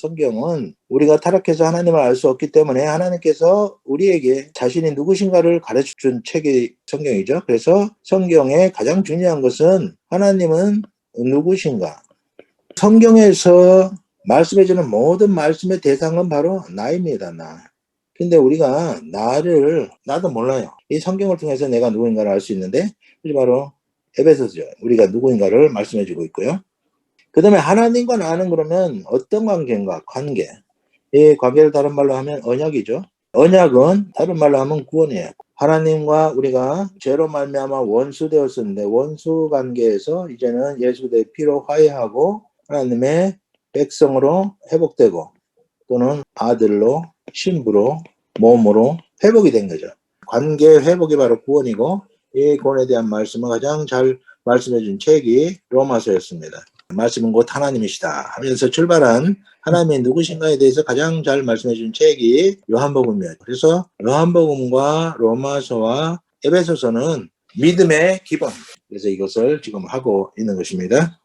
성경은 우리가 타락해서 하나님을 알 수 없기 때문에 하나님께서 우리에게 자신이 누구신가를 가르쳐준 책이 성경이죠. 그래서 성경의 가장 중요한 것은 하나님은 누구신가. 성경에서 말씀해주는 모든 말씀의 대상은 바로 나입니다. 나. 근데 우리가 나도 몰라요. 이 성경을 통해서 내가 누구인가를 알 수 있는데 그게 바로 에베소서죠. 우리가 누구인가를 말씀해주고 있고요. 그 다음에 하나님과 나는 그러면 어떤 관계인가? 관계. 이 관계를 다른 말로 하면 언약이죠. 언약은 다른 말로 하면 구원이에요. 하나님과 우리가 죄로 말미암아 원수 되었었는데 원수 관계에서 이제는 예수 그리스도의 피로 화해하고 하나님의 백성으로 회복되고 또는 아들로 신부로 몸으로 회복이 된 거죠. 관계 회복이 바로 구원이고 이 구원에 대한 말씀을 가장 잘 말씀해 준 책이 로마서였습니다. 말씀은 곧 하나님이시다 하면서 출발한 하나님이 누구신가에 대해서 가장 잘 말씀해 준 책이 요한복음이에요. 그래서 요한복음과 로마서와 에베소서는 믿음의 기본. 그래서 이것을 지금 하고 있는 것입니다.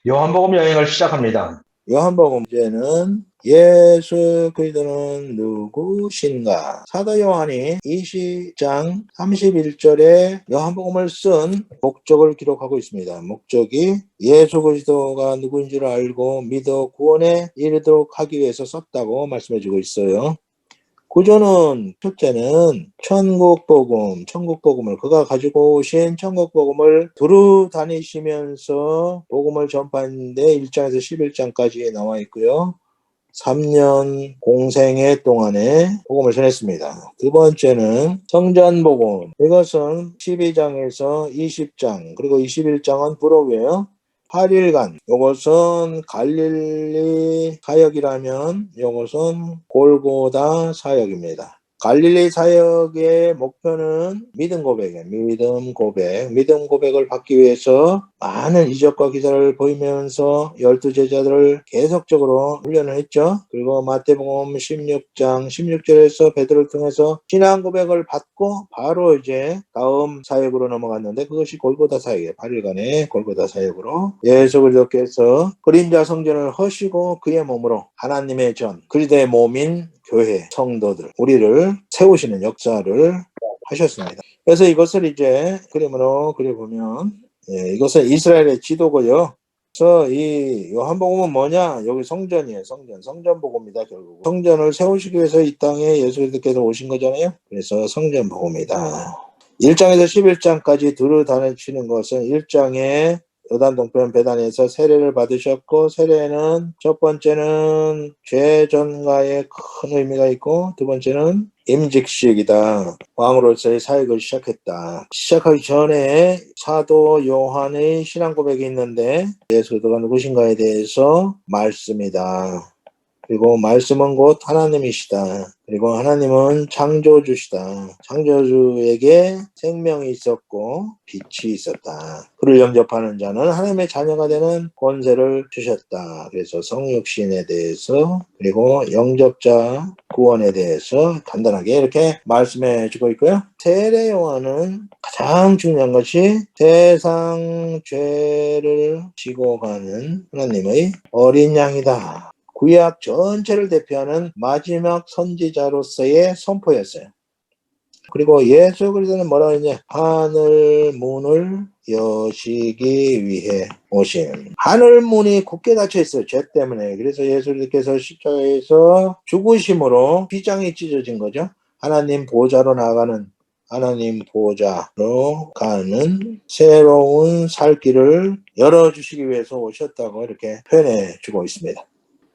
요한복음 여행을 시작합니다. 요한복음 이제는 예수 그리스도는 누구신가? 사도 요한이 20장 31절에 요한복음을 쓴 목적을 기록하고 있습니다. 목적이 예수 그리스도가 누구인지를 알고 믿어 구원에 이르도록 하기 위해서 썼다고 말씀해주고 있어요. 구조는 첫째는 천국복음을 그가 가지고 오신 천국복음을 두루 다니시면서 복음을 전파했는데 1장에서 11장까지 나와 있고요. 3년 공생애 동안에 복음을 전했습니다. 두 번째는 성전복음. 이것은 12장에서 20장 그리고 21장은 부록이에요. 8일간 이것은 갈릴리 사역이라면 이것은 골고다 사역입니다. 갈릴리 사역의 목표는 믿음 고백을 받기 위해서 많은 이적과 기사를 보이면서 12제자들을 계속적으로 훈련을 했죠. 그리고 마태복음 16장 16절에서 베드로를 통해서 신앙 고백을 받고 바로 이제 다음 사역으로 넘어갔는데 그것이 골고다 사역이에요. 8일간의 골고다 사역으로 예수 그리스도께서 그림자 성전을 허시고 그의 몸으로 하나님의 전 그리스도의 몸인 교회, 성도들, 우리를 세우시는 역사를 하셨습니다. 그래서 이것을 이제 그림으로 그려보면 이것은 이스라엘의 지도고요. 그래서 이 요한복음은 뭐냐? 여기 성전이에요. 성전복음이다. 결국 성전을 세우시기 위해서 이 땅에 예수 그리스도께서 오신 거잖아요. 그래서 성전복음이다. 1장에서 11장까지 두루 다니시는 것은 1장에 요단 동편 베단에서 세례를 받으셨고 세례는 첫 번째는 죄 전가에 큰 의미가 있고 두 번째는 임직식이다. 왕으로서의 사역을 시작했다. 시작하기 전에 사도 요한의 신앙 고백이 있는데 예수 그리스도가 누구신가에 대해서 말씀이다. 그리고 말씀은 곧 하나님이시다. 그리고 하나님은 창조주시다. 창조주에게 생명이 있었고 빛이 있었다. 그를 영접하는 자는 하나님의 자녀가 되는 권세를 주셨다. 그래서 성육신에 대해서 그리고 영접자 구원에 대해서 간단하게 이렇게 말씀해 주고 있고요. 세례 요한은 가장 중요한 것이 세상 죄를 지고 가는 하나님의 어린 양이다. 구약 전체를 대표하는 마지막 선지자로서의 선포였어요. 그리고 예수 그리스도는 뭐라고 했냐? 하늘 문을 여시기 위해 오신. 하늘 문이 굳게 닫혀 있어요. 죄 때문에. 그래서 예수 그리스도께서 십자가에서 죽으심으로 휘장이 찢어진 거죠. 하나님 보좌로 나아가는 하나님 보좌로 가는 새로운 살 길을 열어주시기 위해서 오셨다고 이렇게 표현해 주고 있습니다.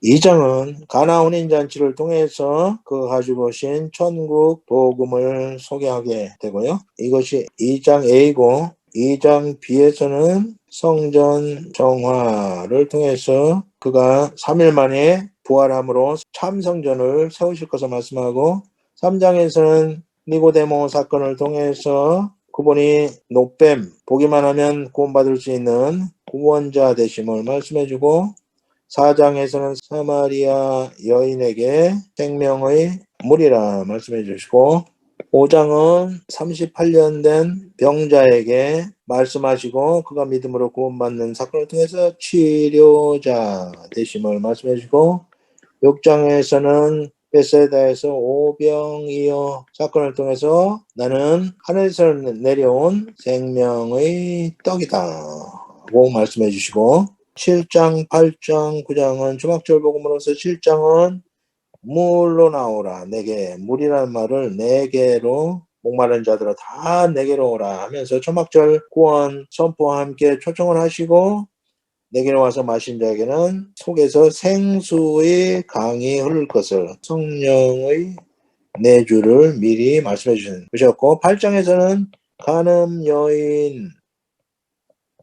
2장은 가나 혼인잔치를 통해서 그 가지고 오신 천국 복음을 소개하게 되고요. 이것이 2장 A고 2장 B에서는 성전 정화를 통해서 그가 3일 만에 부활함으로 참성전을 세우실 것을 말씀하고 3장에서는 니고데모 사건을 통해서 그분이 노뱀 보기만 하면 구원받을 수 있는 구원자 되심을 말씀해주고 4장에서는 사마리아 여인에게 생명의 물이라 말씀해 주시고 5장은 38년 된 병자에게 말씀하시고 그가 믿음으로 구원받는 사건을 통해서 치료자 되심을 말씀해 주시고 6장에서는 베세다에서 오병이어 사건을 통해서 나는 하늘에서 내려온 생명의 떡이다 라고 말씀해 주시고, 7장, 8장, 9장은 초막절 복음으로서 7장은 물로 나오라 내게, 물이라는 말을 내게로, 목마른 자들아 다 내게로 오라 하면서 초막절 구원 선포와 함께 초청을 하시고, 내게로 와서 마신 자에게는 속에서 생수의 강이 흐를 것을, 성령의 내주를 미리 말씀해 주셨고, 8장에서는 간음 여인을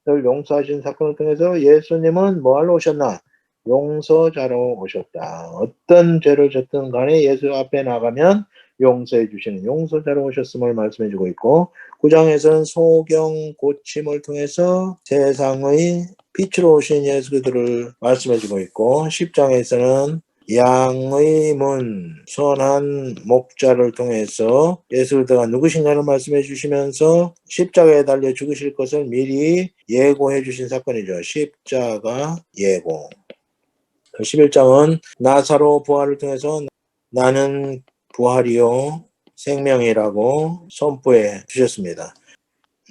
용서하신 사건을 통해서 예수님은 뭐하러 오셨나? 용서자로 오셨다. 어떤 죄를 졌든 간에 예수 앞에 나가면 용서해 주시는 용서자로 오셨음을 말씀해 주고 있고, 9장에서는 소경 고침을 통해서 세상의 빛으로 오신 예수 그리스도를 말씀해 주고 있고, 10장에서는 양의 문, 선한 목자를 통해서 예수 그리스도가 누구신가를 말씀해 주시면서 십자가에 달려 죽으실 것을 미리 예고해 주신 사건이죠. 십자가 예고. 11장은 나사로 부활을 통해서 나는 부활이요 생명이라고 선포해 주셨습니다.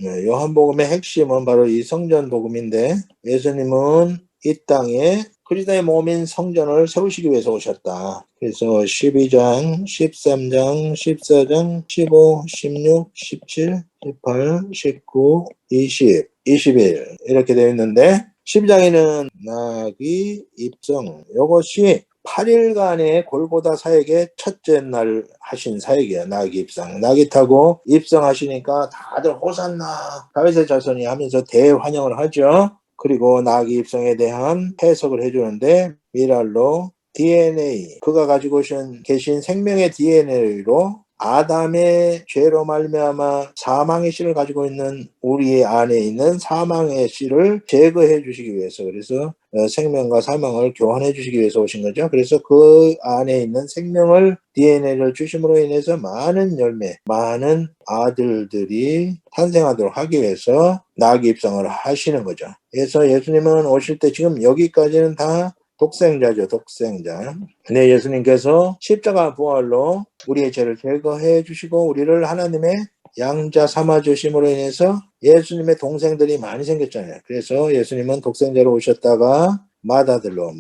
요한복음의 핵심은 바로 이 성전 복음인데, 예수님은 이 땅에 그리스도의 몸인 성전을 세우시기 위해서 오셨다. 그래서 12장, 13장, 14장, 15, 16, 17, 18, 19, 20, 21 이렇게 되어 있는데, 12장에는 나귀 입성, 이것이 8일간의 골고다 사역의 첫째 날 하신 사역이에요. 나귀 입성. 나귀 타고 입성하시니까 다들 호산나 다윗의 자손이 하면서 대환영을 하죠. 그리고 나귀 입성에 대한 해석을 해주는데, 미랄로 DNA, 그가 가지고 계신 생명의 DNA로 아담의 죄로 말미암아 사망의 씨를 가지고 있는 우리 안에 있는 사망의 씨를 제거해 주시기 위해서, 그래서 생명과 사망을 교환해 주시기 위해서 오신 거죠. 그래서 그 안에 있는 생명을 DNA를 주심으로 인해서 많은 열매, 많은 아들들이 탄생하도록 하기 위해서 나귀 입성을 하시는 거죠. 그래서 예수님은 오실 때 지금 여기까지는 다 독생자죠, 독생자. 네, 예수님께서 십자가 부활로 우리의 죄를 제거해 주시고 우리를 하나님의 양자 삼아 주심으로 인해서 예수님의 동생들이 많이 생겼잖아요. 그래서 예수님은 독생자로 오셨다가 맏아들로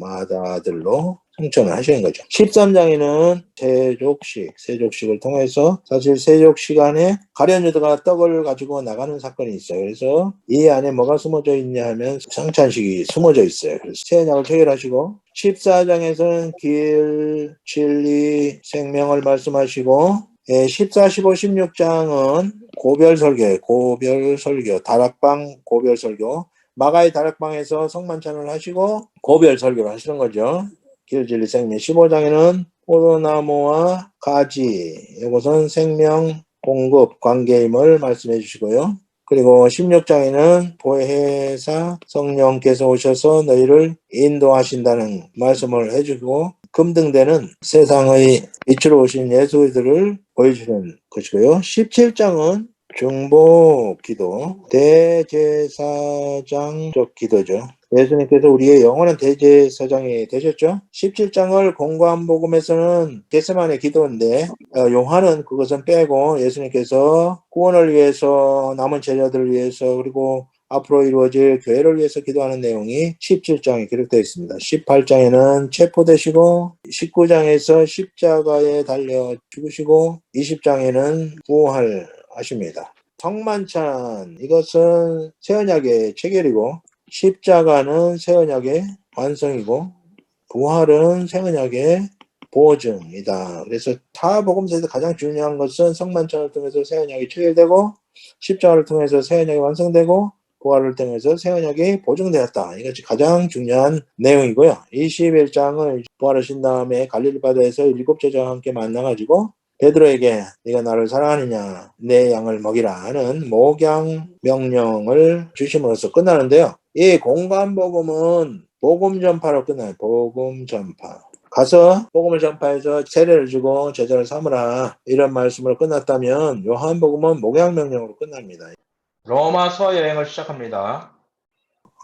승천을 하시는 거죠. 13장에는 세족식을 통해서, 사실 세족식 안에 가룟 유다가 떡을 가지고 나가는 사건이 있어요. 그래서 이 안에 뭐가 숨어져 있냐 하면 성찬식이 숨어져 있어요. 그래서 새 언약을 체결하시고, 14장에서는 길, 진리, 생명을 말씀하시고, 14, 15, 16장은 고별설교, 다락방 고별설교, 마가의 다락방에서 성만찬을 하시고 고별 설교를 하시는 거죠. 길, 진리, 생명. 15장에는 포도나무와 가지, 이것은 생명 공급 관계임을 말씀해 주시고요. 그리고 16장에는 보혜사 성령께서 오셔서 너희를 인도하신다는 말씀을 해주고, 금등대는 세상의 빛으로 오신 예수들을 보여주는 것이고요. 17장은 중보 기도, 대제사장적 기도죠. 예수님께서 우리의 영원한 대제사장이 되셨죠. 17장을 공고한 복음에서는 겟세마네 기도인데, 요한은 그것은 빼고 예수님께서 구원을 위해서, 남은 제자들을 위해서, 그리고 앞으로 이루어질 교회를 위해서 기도하는 내용이 17장에 기록되어 있습니다. 18장에는 체포되시고, 19장에서 십자가에 달려 죽으시고, 20장에는 부활하십니다. 성만찬, 이것은 새언약의 체결이고, 십자가는 새언약의 완성이고, 부활은 새언약의 보증이다. 그래서 다 복음서에서 가장 중요한 것은 성만찬을 통해서 새언약이 체결되고, 십자가를 통해서 새언약이 완성되고, 부활을 통해서 새언약이 보증되었다. 이것이 가장 중요한 내용이고요. 21장은 부활하신 다음에 갈릴리 바다에서 7 제자와 함께 만나가지고 베드로에게 네가 나를 사랑하느냐, 내 양을 먹이라 하는 목양 명령을 주심으로써 끝나는데요. 이 공관복음은 복음 전파로 끝나요. 복음 전파. 가서 복음을 전파해서 세례를 주고 제자를 삼으라, 이런 말씀으로 끝났다면, 요한복음은 목양명령으로 끝납니다. 로마서 여행을 시작합니다.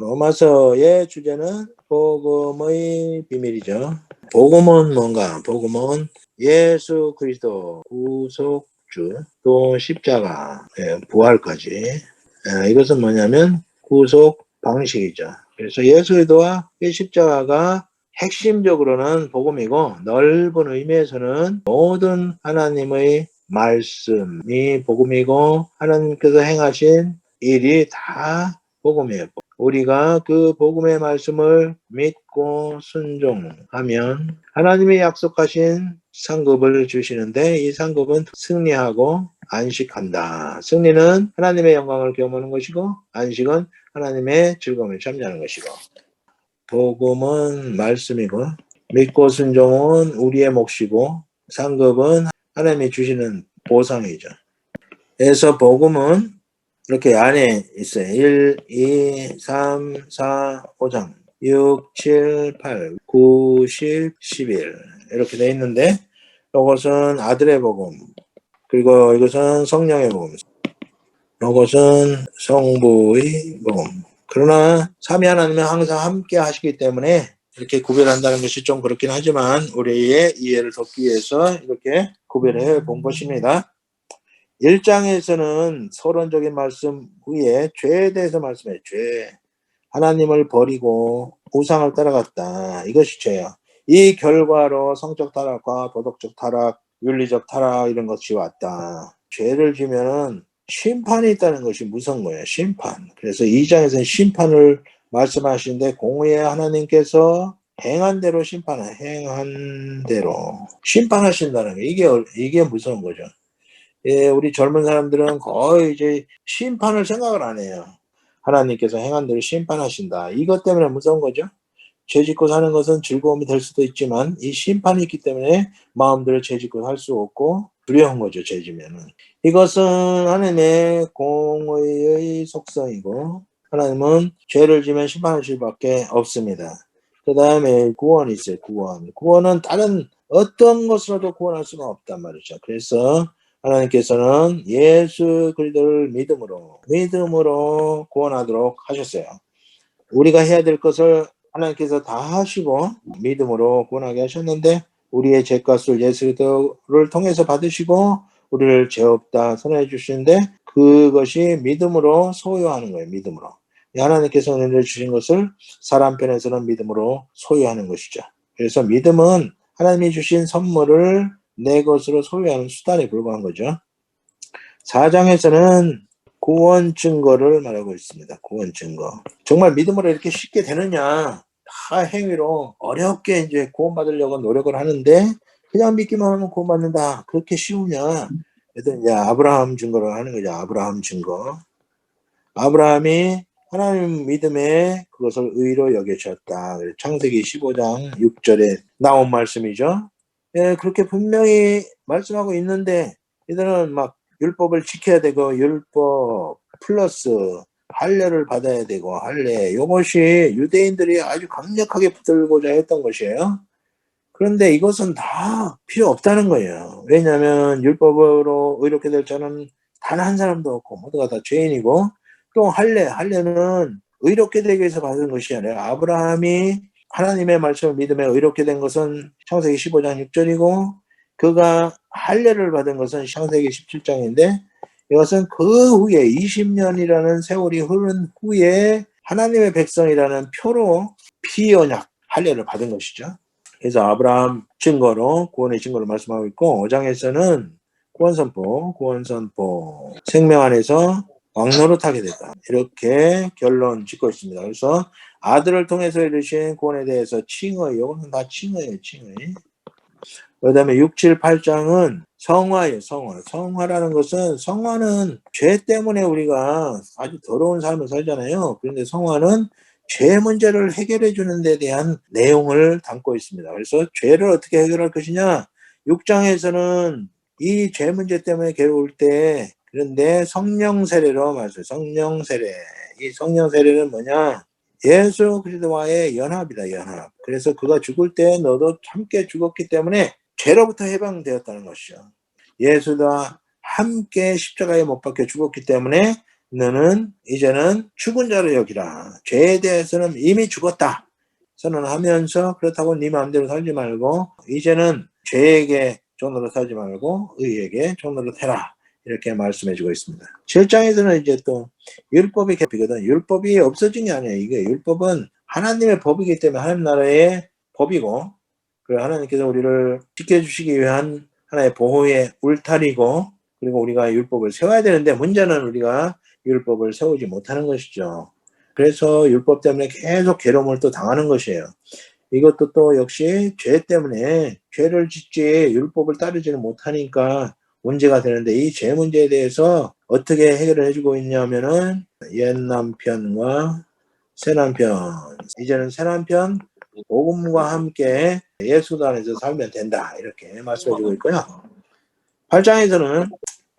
로마서의 주제는 복음의 비밀이죠. 복음은 뭔가? 복음은 예수 그리스도 구속주 또 십자가 부활까지 이것은 뭐냐면 구속 방식이죠. 그래서 예수 그리스도와 십자가가 핵심적으로는 복음이고 넓은 의미에서는 모든 하나님의 말씀이 복음이고 하나님께서 행하신 일이 다 복음이에요. 우리가 그 복음의 말씀을 믿고 순종하면 하나님이 약속하신 상급을 주시는데 이 상급은 승리하고 안식한다. 승리는 하나님의 영광을 경험하는 것이고 안식은 하나님의 즐거움을 참여하는 것이고 복음은 말씀이고 믿고 순종은 우리의 몫이고 상급은 하나님이 주시는 보상이죠. 그래서 복음은 이렇게 안에 있어요. 1, 2, 3, 4, 5장 6, 7, 8, 9, 10, 11 이렇게 돼 있는데 이것은 아들의 복음 그리고 이것은 성령의 복음 이것은 성부의 복음 그러나 삼위 하나님은 항상 함께 하시기 때문에 이렇게 구별한다는 것이 좀 그렇긴 하지만 우리의 이해를 돕기 위해서 이렇게 구별해 본 것입니다. 1장에서는 서론적인 말씀 후에 죄에 대해서 말씀해요. 죄. 하나님을 버리고 우상을 따라갔다. 이것이 죄야. 이 결과로 성적 타락과 도덕적 타락, 윤리적 타락 이런 것이 왔다. 죄를 지면은 심판이 있다는 것이 무서운 거예요. 심판. 그래서 2장에서는 심판을 말씀하시는데 공의의 하나님께서 행한 대로 행한 대로 심판하신다는 게 이게 무서운 거죠. 우리 젊은 사람들은 거의 이제 심판을 생각을 안 해요. 하나님께서 행한 대로 심판하신다. 이것 때문에 무서운 거죠. 죄 짓고 사는 것은 즐거움이 될 수도 있지만 이 심판이 있기 때문에 마음대로 죄 짓고 살 수 없고 두려운 거죠. 죄 지면은. 이것은 하나님의 공의의 속성이고 하나님은 죄를 지면 심판하실 수밖에 없습니다. 그 다음에 구원이 있어요. 구원은 다른 어떤 것으로도 구원할 수가 없단 말이죠. 그래서 하나님께서는 예수 그리스도를 믿음으로 구원하도록 하셨어요. 우리가 해야 될 것을 하나님께서 다 하시고 믿음으로 구원하게 하셨는데 우리의 죄값을 예수 그리스도를 통해서 받으시고 우리를 죄 없다 선언해 주시는데 그것이 믿음으로 소유하는 거예요. 믿음으로. 하나님께서 은혜를 주신 것을 사람 편에서는 믿음으로 소유하는 것이죠. 그래서 믿음은 하나님이 주신 선물을 내 것으로 소유하는 수단에 불과한 거죠. 4장에서는 구원 증거를 말하고 있습니다. 구원 증거. 정말 믿음으로 이렇게 쉽게 되느냐? 다 행위로 어렵게 이제 구원받으려고 노력을 하는데 그냥 믿기만 하면 구원받는다. 그렇게 쉬우냐? 그래서 이제 아브라함 증거를 하는 거죠. 아브라함 증거. 아브라함이 하나님 믿음에 그것을 의로 여겨졌다. 창세기 15장 6절에 나온 말씀이죠. 그렇게 분명히 말씀하고 있는데 이들은 막 율법을 지켜야 되고 율법 플러스 할례를 받아야 되고 할례 이것이 유대인들이 아주 강력하게 붙들고자 했던 것이에요. 그런데 이것은 다 필요 없다는 거예요. 왜냐하면 율법으로 의롭게 될 자는 단 한 사람도 없고 모두가 다 죄인이고 또 할례는 의롭게 되기 위해서 받은 것이 아니라 아브라함이 하나님의 말씀을 믿음에 의롭게 된 것은 창세기 15장 6절이고 그가 할례를 받은 것은 창세기 17장인데 이것은 그 후에 20년이라는 세월이 흐른 후에 하나님의 백성이라는 표로 피언약 할례를 받은 것이죠. 그래서 아브라함 증거로 구원의 증거를 말씀하고 있고 5장에서는 구원선포 생명 안에서 왕노릇하게 되다 이렇게 결론 짓고 있습니다. 그래서 아들을 통해서 이루신 구원에 대해서 칭의 이거는 다 칭의예요. 그 다음에 6, 7, 8장은 성화예요. 성화라는 것은 성화는 죄 때문에 우리가 아주 더러운 삶을 살잖아요. 그런데 성화는 죄 문제를 해결해 주는 데 대한 내용을 담고 있습니다. 그래서 죄를 어떻게 해결할 것이냐 6장에서는 이 죄 문제 때문에 괴로울 때 그런데 성령 세례로 말해요. 성령 세례. 이 성령 세례는 뭐냐? 예수 그리스도와의 연합이다. 연합. 그래서 그가 죽을 때 너도 함께 죽었기 때문에 죄로부터 해방되었다는 것이죠. 예수와 함께 십자가에 못 박혀 죽었기 때문에 너는 이제는 죽은 자로 여기라. 죄에 대해서는 이미 죽었다. 선언하면서 그렇다고 네 마음대로 살지 말고 이제는 죄에게 종으로 살지 말고 의에게 종으로 해라. 이렇게 말씀해 주고 있습니다. 7장에서는 이제 또 율법이 개피거든. 율법이 없어진 게 아니에요. 이게 율법은 하나님의 법이기 때문에 하나님 나라의 법이고 그리고 하나님께서 우리를 지켜주시기 위한 하나의 보호의 울타리고 그리고 우리가 율법을 세워야 되는데 문제는 우리가 율법을 세우지 못하는 것이죠. 그래서 율법 때문에 계속 괴로움을 또 당하는 것이에요. 이것도 또 역시 죄 때문에 죄를 짓지 율법을 따르지는 못하니까 문제가 되는데 이 죄 문제에 대해서 어떻게 해결을 해주고 있냐면은 옛 남편과 새 남편 이제는 새 남편 복음과 함께 예수도 안에서 살면 된다 이렇게 말씀해 주고 있고요. 8장에서는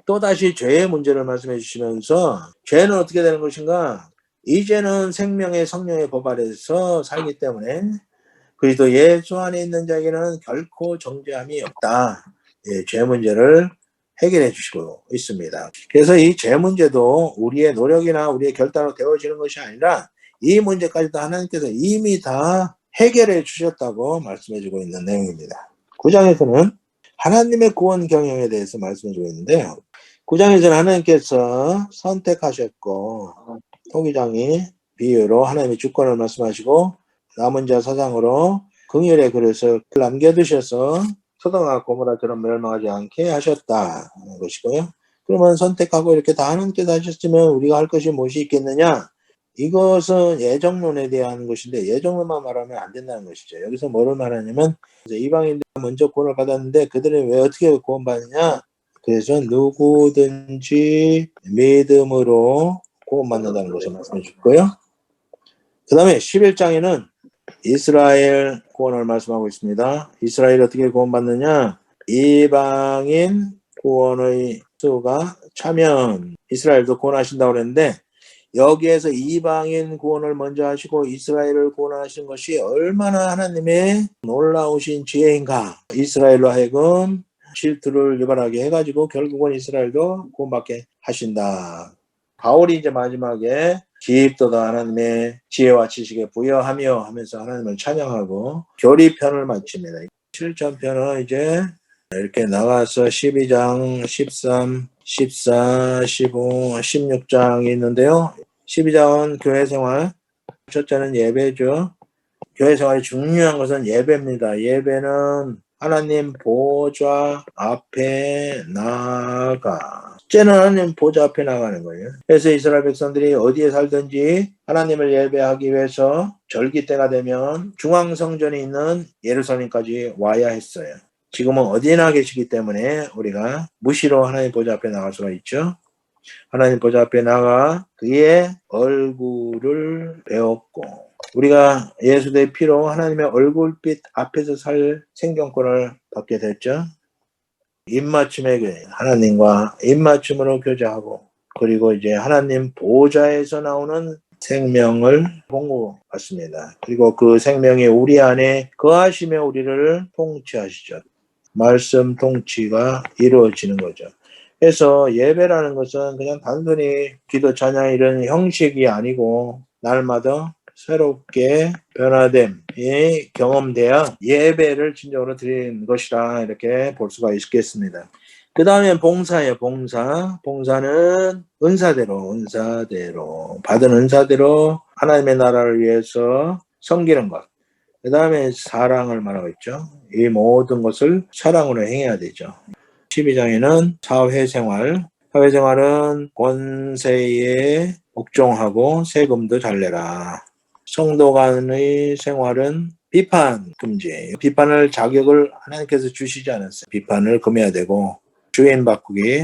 또다시 죄의 문제를 말씀해 주시면서 죄는 어떻게 되는 것인가 이제는 생명의 성령의 법 아래서 살기 때문에 그리스도 예수 안에 있는 자에게는 결코 정죄함이 없다. 예, 죄 문제를 해결해 주시고 있습니다. 그래서 이 죄 문제도 우리의 노력이나 우리의 결단으로 되어지는 것이 아니라 이 문제까지도 하나님께서 이미 다 해결해 주셨다고 말씀해 주고 있는 내용입니다. 9장에서는 하나님의 구원 경영에 대해서 말씀해 주고 있는데요. 9장에서는 하나님께서 선택하셨고 토기장이 비유로 하나님의 주권을 말씀하시고 남은 자 사상으로 긍휼의 그릇을 남겨두셔서 소돔과 고모라처럼 멸망하지 않게 하셨다는 것이고요. 그러면 선택하고 이렇게 다 하나님께서 하셨으면 우리가 할 것이 무엇이 있겠느냐? 이것은 예정론에 대한 것인데 예정론만 말하면 안 된다는 것이죠. 여기서 뭐를 말하냐면 이방인들 먼저 구원을 받았는데 그들은 왜 어떻게 구원받느냐? 그래서 누구든지 믿음으로 구원받는다는 것을 말씀해 줬고요. 그 다음에 11장에는 이스라엘 구원을 말씀하고 있습니다. 이스라엘이 어떻게 구원받느냐? 이방인 구원의 수가 차면 이스라엘도 구원하신다고 그랬는데 여기에서 이방인 구원을 먼저 하시고 이스라엘을 구원하신 것이 얼마나 하나님의 놀라우신 지혜인가. 이스라엘로 하여금 질투를 유발하게 해가지고 결국은 이스라엘도 구원받게 하신다. 바울이 이제 마지막에 기입도다 하나님의 지혜와 지식에 부여하며 하면서 하나님을 찬양하고 교리편을 마칩니다. 실전편은 이제 이렇게 나가서 12장, 13, 14, 15, 16장이 있는데요. 12장은 교회 생활, 첫째는 예배죠. 교회 생활이 중요한 것은 예배입니다. 예배는 하나님 보좌 앞에 나가. 첫째는 하나님 보좌 앞에 나가는 거예요. 그래서 이스라엘 백성들이 어디에 살든지 하나님을 예배하기 위해서 절기 때가 되면 중앙성전이 있는 예루살렘까지 와야 했어요. 지금은 어디나 계시기 때문에 우리가 무시로 하나님 보좌 앞에 나갈 수가 있죠. 하나님 보좌 앞에 나가 그의 얼굴을 배웠고 우리가 예수의 피로 하나님의 얼굴빛 앞에서 살 생존권을 받게 됐죠. 입맞춤의 교회, 하나님과 입맞춤으로 교제하고 그리고 이제 하나님 보좌에서 나오는 생명을 공급받습니다. 그리고 그 생명이 우리 안에 거하시며 우리를 통치하시죠. 말씀 통치가 이루어지는 거죠. 그래서 예배라는 것은 그냥 단순히 기도 찬양 이런 형식이 아니고 날마다 새롭게 변화됨이 경험돼야 예배를 진정으로 드리는 것이라 이렇게 볼 수가 있겠습니다. 그 다음에 봉사예요. 봉사는 은사대로 받은 은사대로 하나님의 나라를 위해서 섬기는 것. 그 다음에 사랑을 말하고 있죠. 이 모든 것을 사랑으로 행해야 되죠. 12장에는 사회생활은 권세에 복종하고 세금도 잘 내라. 성도 간의 생활은 비판 금지예요. 비판을 자격을 하나님께서 주시지 않았어요. 비판을 금해야 되고 주인 바꾸기.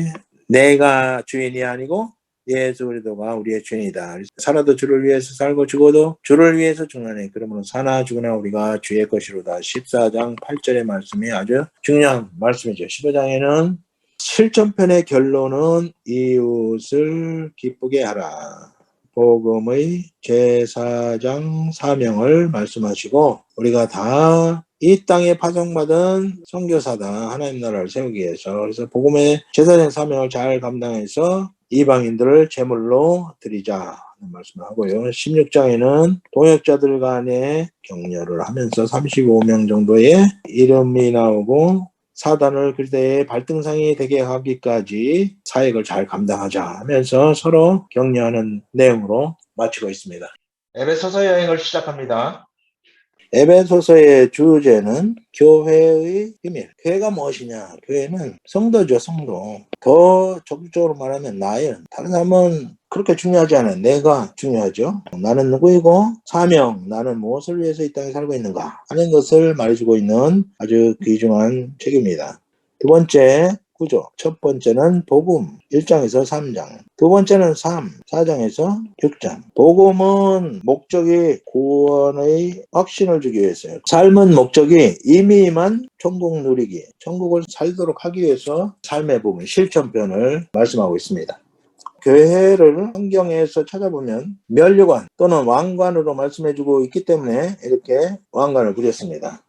내가 주인이 아니고 예수 그리스도가 우리의 주인이다. 살아도 주를 위해서 살고 죽어도 주를 위해서 죽나니 그러므로 사나 죽으나 우리가 주의 것이로다. 14장 8절의 말씀이 아주 중요한 말씀이죠. 15장에는 실전편의 결론은 이웃을 기쁘게 하라. 복음의 제사장 사명을 말씀하시고 우리가 다 이 땅에 파송받은 선교사다. 하나님 나라를 세우기 위해서. 그래서 복음의 제사장 사명을 잘 감당해서 이방인들을 제물로 드리자. 하는 말씀을 하고요. 16장에는 동역자들 간에 격려를 하면서 35명 정도의 이름이 나오고 사단을 그리스도의 발등상이 되게 하기까지 사역을 잘 감당하자 하면서 서로 격려하는 내용으로 마치고 있습니다. 에베소서 여행을 시작합니다. 에베소서의 주제는 교회의 비밀. 교회가 무엇이냐? 교회는 성도죠, 성도. 더 적극적으로 말하면 나예요. 다른 사람은 그렇게 중요하지 않아요. 내가 중요하죠. 나는 누구이고 사명, 나는 무엇을 위해서 이 땅에 살고 있는가 하는 것을 말해주고 있는 아주 귀중한 책입니다. 두 번째 구조. 첫 번째는 복음 1장에서 3장. 두 번째는 삶 4장에서 6장. 복음은 목적이 구원의 확신을 주기 위해서요. 삶은 목적이 이미 임한 천국 누리기, 천국을 살도록 하기 위해서 삶의 부분, 실천편을 말씀하고 있습니다. 교회를 성경에서 찾아보면 면류관 또는 왕관으로 말씀해주고 있기 때문에 이렇게 왕관을 그렸습니다.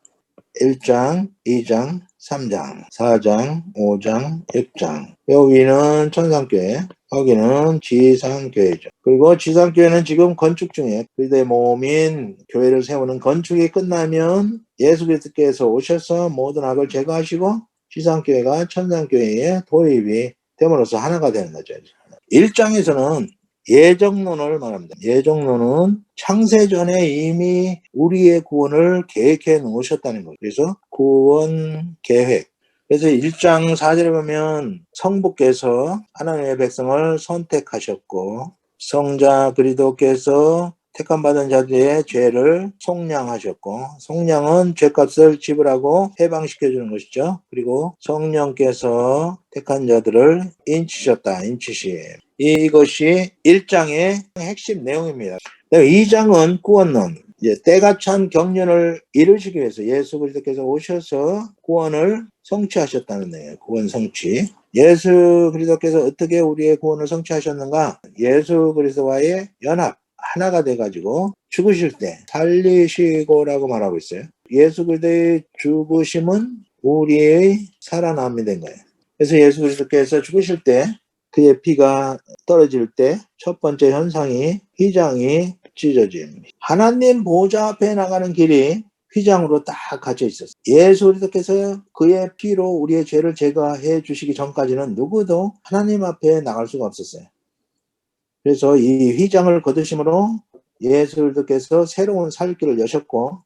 1장, 2장, 3장, 4장, 5장, 6장. 여기는 천상교회, 여기는 지상교회죠. 그리고 지상교회는 지금 건축 중에 그리스도의 몸인 교회를 세우는 건축이 끝나면 예수 그리스도께서 오셔서 모든 악을 제거하시고 지상교회가 천상교회에 도입이 됨으로써 하나가 되는 거죠. 1장에서는 예정론을 말합니다. 예정론은 창세전에 이미 우리의 구원을 계획해 놓으셨다는 거예요. 그래서 구원 계획. 그래서 1장 4절에 보면 성부께서 하나님의 백성을 선택하셨고 성자 그리스도께서 택함받은 자들의 죄를 속량하셨고 속량은 죄값을 지불하고 해방시켜주는 것이죠. 그리고 성령께서 택한 자들을 인치셨다. 인치심. 이것이 1장의 핵심 내용입니다. 2장은 구원론. 이제 때가 찬 경륜을 이루시기 위해서 예수 그리스도께서 오셔서 구원을 성취하셨다는 내용. 구원 성취. 예수 그리스도께서 어떻게 우리의 구원을 성취하셨는가? 예수 그리스도와의 연합. 하나가 돼가지고 죽으실 때 살리시고라고 말하고 있어요. 예수 그리스도의 죽으심은 우리의 살아남이 된 거예요. 그래서 예수 그리스도께서 죽으실 때 그의 피가 떨어질 때 첫 번째 현상이 휘장이 찢어짐. 하나님 보좌 앞에 나가는 길이 휘장으로 딱 갇혀 있었어요. 예수 그리스도께서 그의 피로 우리의 죄를 제거해 주시기 전까지는 누구도 하나님 앞에 나갈 수가 없었어요. 그래서 이 휘장을 거두심으로 예수 그리스도께서 새로운 살 길을 여셨고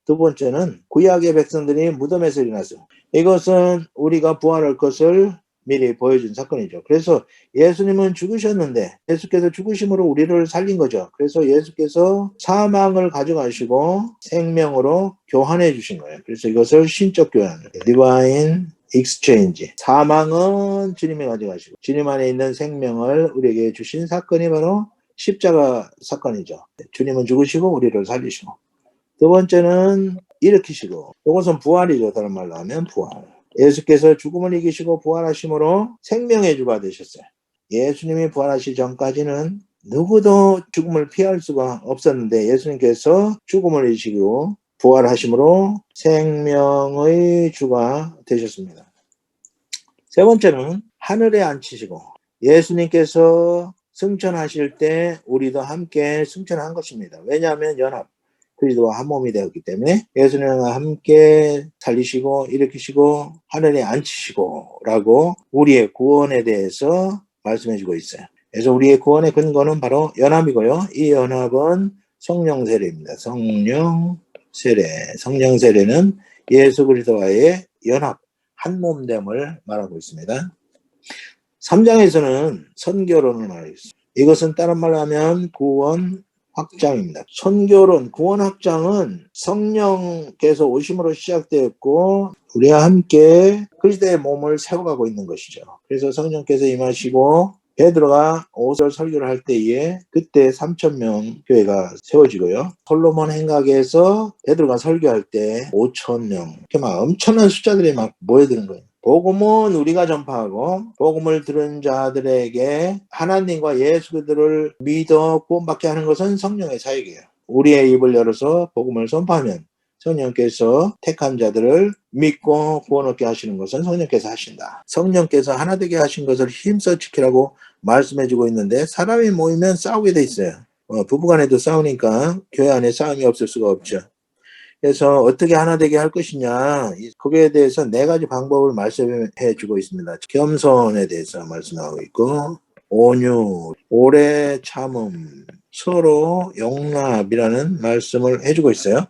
두 번째는 구약의 백성들이 무덤에서 일어났어요. 이것은 우리가 부활할 것을 미리 보여준 사건이죠. 그래서 예수님은 죽으셨는데 예수께서 죽으심으로 우리를 살린 거죠. 그래서 예수께서 사망을 가져가시고 생명으로 교환해 주신 거예요. 그래서 이것을 신적 교환, Divine Exchange. 사망은 주님이 가져가시고 주님 안에 있는 생명을 우리에게 주신 사건이 바로 십자가 사건이죠. 주님은 죽으시고 우리를 살리시고 두 번째는 일으키시고 이것은 부활이죠. 다른 말로 하면 부활. 예수께서 죽음을 이기시고 부활하심으로 생명의 주가 되셨어요. 예수님이 부활하시기 전까지는 누구도 죽음을 피할 수가 없었는데 예수님께서 죽음을 이기시고 부활하심으로 생명의 주가 되셨습니다. 세 번째는 하늘에 앉히시고 예수님께서 승천하실 때 우리도 함께 승천한 것입니다. 왜냐하면 연합. 그리스도와 한 몸이 되었기 때문에 예수님과 함께 살리시고 일으키시고 하늘에 앉히시고 라고 우리의 구원에 대해서 말씀해주고 있어요. 그래서 우리의 구원의 근거는 바로 연합이고요. 이 연합은 성령 세례입니다. 성령 세례. 성령 세례는 예수 그리스도와의 연합, 한 몸됨을 말하고 있습니다. 3장에서는 선교론을 말하고 있습니다. 이것은 다른 말로 하면 구원 확장입니다. 선교론, 구원 확장은 성령께서 오심으로 시작되었고 우리와 함께 그리스도의 몸을 세워가고 있는 것이죠. 그래서 성령께서 임하시고 베드로가 5절 설교를 할 때에 그때 3,000명 교회가 세워지고요. 솔로몬 행각에서 베드로가 설교할 때 5,000명 이렇게 막 엄청난 숫자들이 막 모여드는 거예요. 복음은 우리가 전파하고 복음을 들은 자들에게 하나님과 예수 그들을 믿어 구원받게 하는 것은 성령의 사역이에요. 우리의 입을 열어서 복음을 선포하면 성령께서 택한 자들을 믿고 구원 얻게 하시는 것은 성령께서 하신다. 성령께서 하나 되게 하신 것을 힘써 지키라고 말씀해주고 있는데 사람이 모이면 싸우게 돼 있어요. 부부간에도 싸우니까 교회 안에 싸움이 없을 수가 없죠. 그래서 어떻게 하나 되게 할 것이냐, 거기에 대해서 4가지 방법을 말씀해 주고 있습니다. 겸손에 대해서 말씀하고 있고, 온유, 오래 참음, 서로 용납이라는 말씀을 해주고 있어요.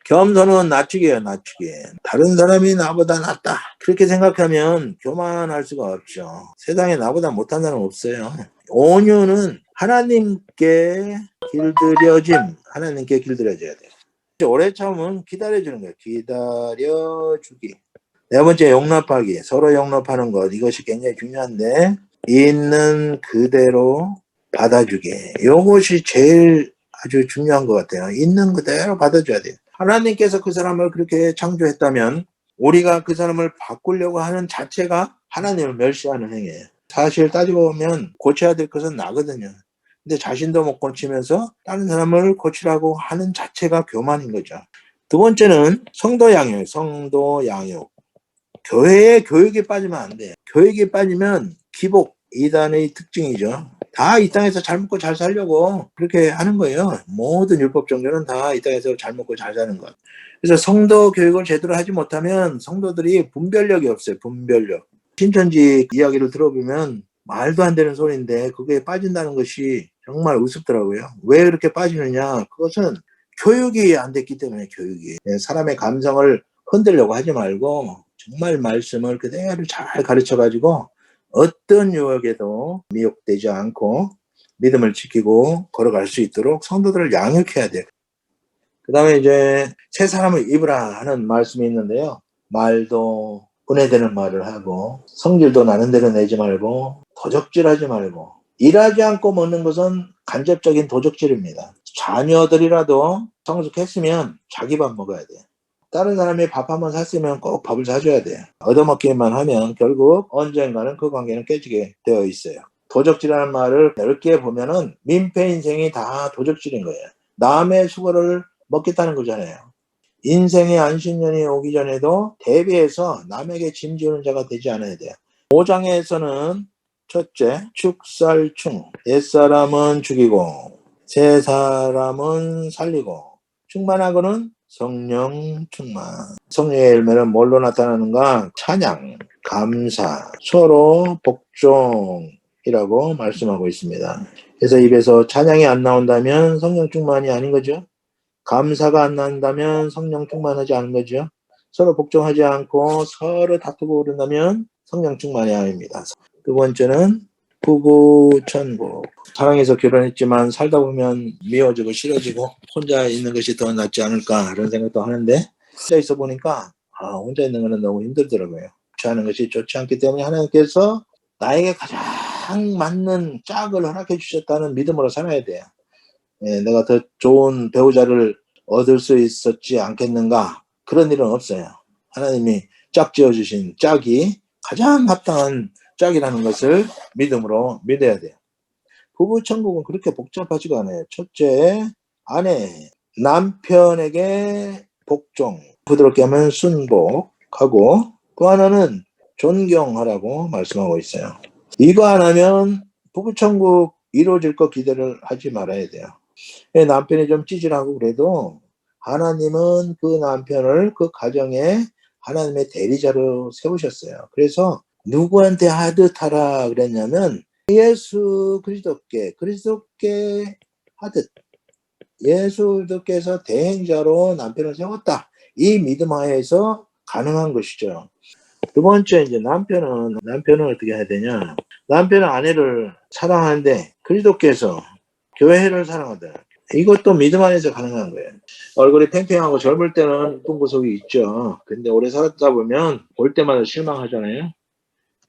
겸손은 낮추기예요, 낮추기. 다른 사람이 나보다 낫다, 그렇게 생각하면 교만할 수가 없죠. 세상에 나보다 못한 사람 없어요. 온유는 하나님께 길들여져야 돼요. 오래 참으면 기다려주는 거예요. 기다려주기. 4번째, 용납하기. 서로 용납하는 것. 이것이 굉장히 중요한데, 있는 그대로 받아주기. 이것이 제일 아주 중요한 것 같아요. 있는 그대로 받아줘야 돼요. 하나님께서 그 사람을 그렇게 창조했다면 우리가 그 사람을 바꾸려고 하는 자체가 하나님을 멸시하는 행위예요. 사실 따지고 보면 고쳐야 될 것은 나거든요. 근데 자신도 못 고치면서 다른 사람을 고치라고 하는 자체가 교만인 거죠. 2번째는 성도 양육. 교회에 교육이 빠지면 안 돼요. 교육이 빠지면 기복, 이단의 특징이죠. 다 이 땅에서 잘 먹고 잘 살려고 그렇게 하는 거예요. 모든 율법 종교는 다 이 땅에서 잘 먹고 잘 사는 것. 그래서 성도 교육을 제대로 하지 못하면 성도들이 분별력이 없어요. 분별력. 신천지 이야기를 들어보면 말도 안 되는 소리인데 그게 빠진다는 것이 정말 우습더라고요. 왜 그렇게 빠지느냐? 그것은 교육이 안 됐기 때문에. 교육이. 사람의 감성을 흔들려고 하지 말고 정말 말씀을 그대로 잘 가르쳐가지고 어떤 유혹에도 미혹되지 않고 믿음을 지키고 걸어갈 수 있도록 성도들을 양육해야 돼요. 그 다음에 이제 새 사람을 입으라 하는 말씀이 있는데요. 말도 분해되는 말을 하고, 성질도 나는 대로 내지 말고, 도적질하지 말고, 일하지 않고 먹는 것은 간접적인 도적질입니다. 자녀들이라도 성숙했으면 자기 밥 먹어야 돼요. 다른 사람이 밥 한번 샀으면 꼭 밥을 사줘야 돼요. 얻어먹기만 하면 결국 언젠가는 그 관계는 깨지게 되어 있어요. 도적질하는 말을 넓게 보면은 민폐 인생이 다 도적질인 거예요. 남의 수고를 먹겠다는 거잖아요. 인생의 안식년이 오기 전에도 대비해서 남에게 짐지우는 자가 되지 않아야 돼요. 5장에서는 첫째, 축살충. 옛사람은 죽이고 새 사람은 살리고 충만하고는 성령 충만. 성령의 열매는 뭘로 나타나는가? 찬양, 감사, 서로 복종이라고 말씀하고 있습니다. 그래서 입에서 찬양이 안 나온다면 성령 충만이 아닌 거죠. 감사가 안 난다면 성령 충만하지 않은 거죠. 서로 복종하지 않고 서로 다투고 그런다면 성령 충만이 아닙니다. 2번째는 부부 천국. 사랑해서 결혼했지만 살다 보면 미워지고 싫어지고 혼자 있는 것이 더 낫지 않을까 그런 생각도 하는데, 혼자 있어 보니까 혼자 있는 거는 너무 힘들더라고요. 좋아하는 것이 좋지 않기 때문에 하나님께서 나에게 가장 맞는 짝을 허락해 주셨다는 믿음으로 살아야 돼요. 내가 더 좋은 배우자를 얻을 수 있었지 않겠는가? 그런 일은 없어요. 하나님이 짝 지어주신 짝이 가장 합당한 짝이라는 것을 믿음으로 믿어야 돼요. 부부 천국은 그렇게 복잡하지가 않아요. 첫째, 아내, 남편에게 복종, 부드럽게 하면 순복하고, 또 하나는 존경하라고 말씀하고 있어요. 이거 안 하면 부부 천국 이루어질 거 기대를 하지 말아야 돼요. 남편이 좀 찌질하고 그래도 하나님은 그 남편을 그 가정에 하나님의 대리자로 세우셨어요. 그래서 누구한테 하듯 하라 그랬냐면 예수 그리스도께 하듯, 예수 그리스도께서 대행자로 남편을 세웠다. 이 믿음 하에서 가능한 것이죠. 2번째, 이제 남편은 어떻게 해야 되냐? 남편은 아내를 사랑하는데 그리스도께서 교회를 사랑하다. 이것도 믿음 안에서 가능한 거예요. 얼굴이 팽팽하고 젊을 때는 이쁜 구석이 있죠. 근데 오래 살았다 보면 볼 때마다 실망하잖아요.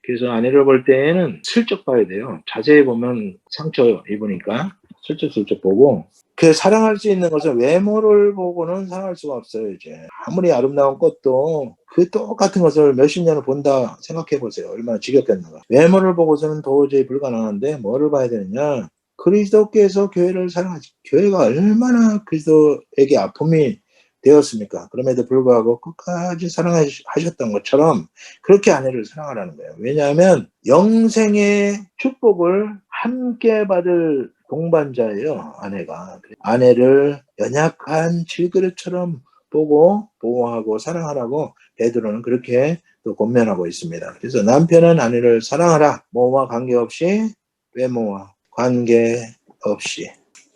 그래서 아내를 볼 때에는 슬쩍 봐야 돼요. 자세히 보면 상처 입으니까 슬쩍슬쩍 보고. 그 사랑할 수 있는 것은 외모를 보고는 사랑할 수가 없어요. 이제 아무리 아름다운 꽃도 그 똑같은 것을 몇십 년을 본다 생각해 보세요. 얼마나 지겹겠는가. 외모를 보고서는 도저히 불가능한데 뭐를 봐야 되느냐? 그리스도께서 교회를 사랑하지. 교회가 얼마나 그리스도에게 아픔이 되었습니까? 그럼에도 불구하고 끝까지 사랑하셨던 것처럼 그렇게 아내를 사랑하라는 거예요. 왜냐하면 영생의 축복을 함께 받을 동반자예요, 아내가. 아내를 연약한 질그릇처럼 보고 보호하고 사랑하라고 베드로는 그렇게 또 권면하고 있습니다. 그래서 남편은 아내를 사랑하라. 뭐와 관계없이, 외모와 관계없이.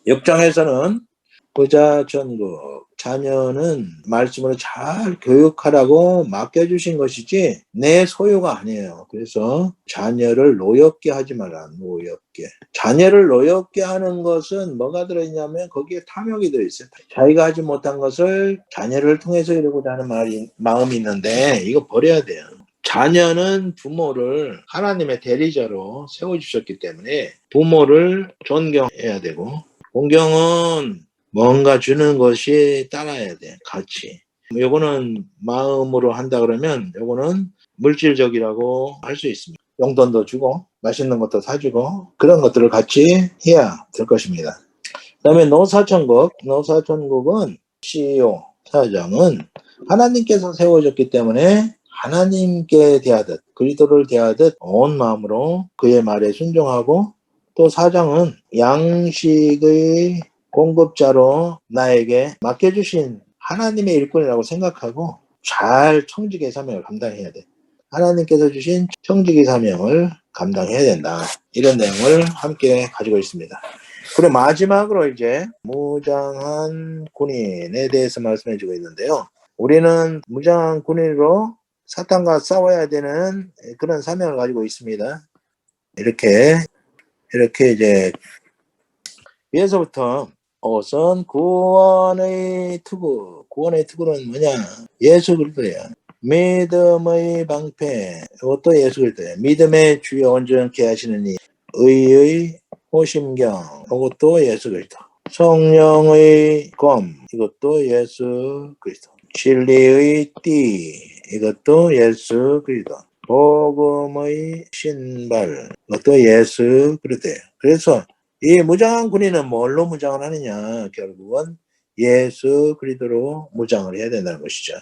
6장에서는 부자전국, 자녀는 말씀으로 잘 교육하라고 맡겨주신 것이지 내 소유가 아니에요. 그래서 자녀를 노엽게 하지 마라. 노엽게. 자녀를 노엽게 하는 것은 뭐가 들어있냐면 거기에 탐욕이 들어있어요. 자기가 하지 못한 것을 자녀를 통해서 이루고자 하는 마음이 있는데 이거 버려야 돼요. 자녀는 부모를 하나님의 대리자로 세워주셨기 때문에 부모를 존경해야 되고, 존경은 뭔가 주는 것이 따라야 돼, 같이. 요거는 마음으로 한다 그러면 요거는 물질적이라고 할 수 있습니다. 용돈도 주고 맛있는 것도 사주고 그런 것들을 같이 해야 될 것입니다. 그 다음에 노사천국은 CEO, 사장은 하나님께서 세워졌기 때문에 하나님께 대하듯 그리스도를 대하듯 온 마음으로 그의 말에 순종하고, 또 사장은 양식의 공급자로 나에게 맡겨주신 하나님의 일꾼이라고 생각하고 잘 청지기의 사명을 감당해야 돼. 하나님께서 주신 청지기 사명을 감당해야 된다. 이런 내용을 함께 가지고 있습니다. 그리고 마지막으로 이제 무장한 군인에 대해서 말씀해 주고 있는데요. 우리는 무장한 군인으로 사탄과 싸워야 되는 그런 사명을 가지고 있습니다. 이렇게 이제 위에서부터 우선 구원의 투구. 구원의 투구는 뭐냐? 예수 그리스도예요. 믿음의 방패. 이것도 예수 그리스도예요. 믿음의 주여 온전케 하시는 이. 의의 호심경. 이것도 예수 그리스도. 성령의 검. 이것도 예수 그리스도. 진리의 띠. 이것도 예수 그리스도. 복음의 신발. 이것도 예수 그리스도예요. 그래서 이 무장한 군인은 뭘로 무장을 하느냐? 결국은 예수 그리스도로 무장을 해야 된다는 것이죠.